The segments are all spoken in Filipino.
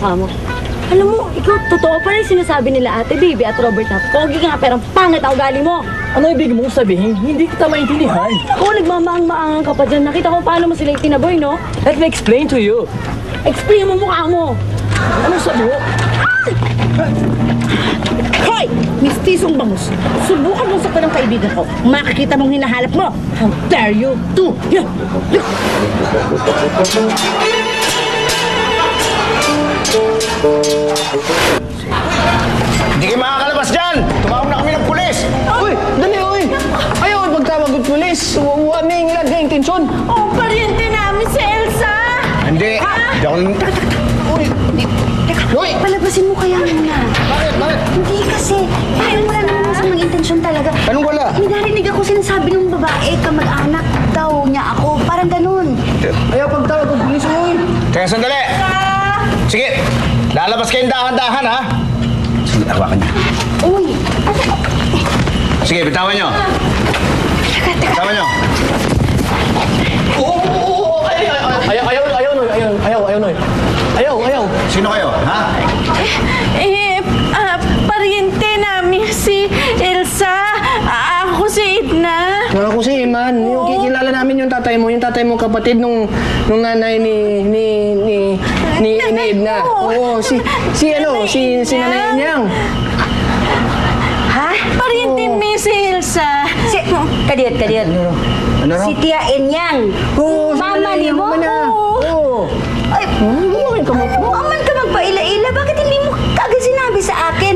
mukha mo. Alam mo, ikaw, totoo pa rin sinasabi nila Ate Baby at Robert na pogi ka nga pero pangit ang ugali mo. Ano ibig mong sabihin? Hindi kita maintindihan. Ako, nagmamaang-maangan ka pa dyan. Nakita ko paano mo sila itinaboy, no? Let me explain to you. Explain mo mukha mo. Anong sabi mo? Hoy! Mistisong bangus! Subukan mong saktan ng kaibigan ko. Makikita mong hinahanap mo. How dare you to! Hindi kayo makakalabas dyan! Tumawag na kami ng pulis! Uy! Dali, uy! Ayaw at magtawag ng pulis. Huwag na yung ilag na intensyon. Oh, pariente namin si Elsa! Hindi! Hindi ako... Uy! Palabasin mo kaya muna. Bakit? Bakit? Hindi kasi, parang wala naman masamang intensyon talaga. Anong wala? May narinig ako sinasabi ng babae, kamag-anak daw niya ako. Parang ganun. Ayaw pagtawag ng pulis, uy! Teka, sandali! Sige! Lalabas kayong dahan-dahan, ha? Sige, hawakan niyo. Uy, Sige, bitawan niyo. Bitawan niyo. Ayaw. Sino kayo, ha? Pariente namin si Elsa. Ako si Edna. Ako si Iman. Yung kikilala namin yung tatay mo kapatid nung nanay ni Edna. Oo, si nanay niyang. ha? Pariente mi si Elsa. Si, kadiyat. Ano raw? Si Tia Enyang. Oo, si Mama nanay ni niyang mo? mama na. Oo. Ay, aman ka magpaila-ila. Bakit hindi mo kagad sinabi sa akin?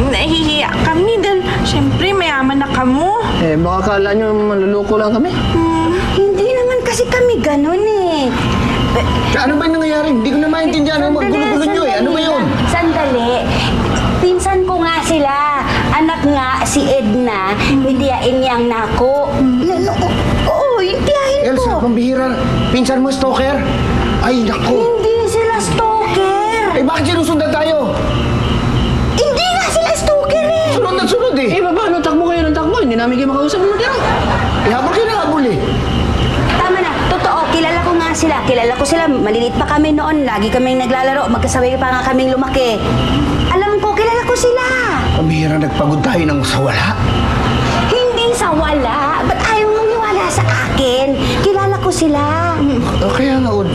Nahihiya kami dahil syempre mayaman na kamo. Baka kala nyo maluloko lang kami. Hindi naman kasi kami ganun eh. Ano ba yung nangyayari? Hindi ko na maintindihan. Ano gulo-gulo niyo eh? Ano ba yun? Sandali. Pinsan ko nga sila. Anak nga si Edna. Hindi niyang nako. Oo, intiyahin ko. Elsa, pambihira. Pinsan mo, stalker? Ay, naku. Hindi sila stalker. Eh, bakit sinusundan tayo? Hindi nga sila stalker eh. Sunod na sunod eh. Paano? Takbo kayo ng takbo. Hindi namin kayo makausap ng matira. Ihabol kayo na habol eh. Tama na. Totoo. Kilala ko nga sila. Kilala ko sila. Maliliit pa kami noon. Lagi kaming naglalaro. Magkasabay pa nga kaming lumaki. Alam ko, kilala ko sila. Pambihira, nagpagod tayo ng sawala. Hindi sa wala. Ba't ayaw mong niwala sa akin? Kilala ko sila. Kaya nga, Od.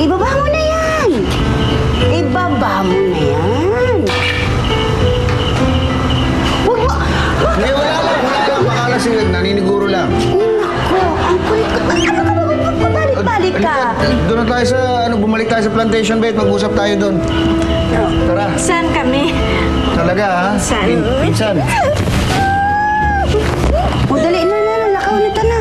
Ibaba mo na yan. Ibaba mo na yan. Huwag mo. Hindi, wala lang. Baka lasing lang, naniniguro lang. Nako, ang kulit ko. Ano ka ba? Pabalik-balik ka. Doon na tayo sa, bumalik tayo sa plantation bed. Mag-usap tayo doon. Tara. Saan kami? Talaga, ha? Pinsan. Pinsan. O, dali na. Lakaw na.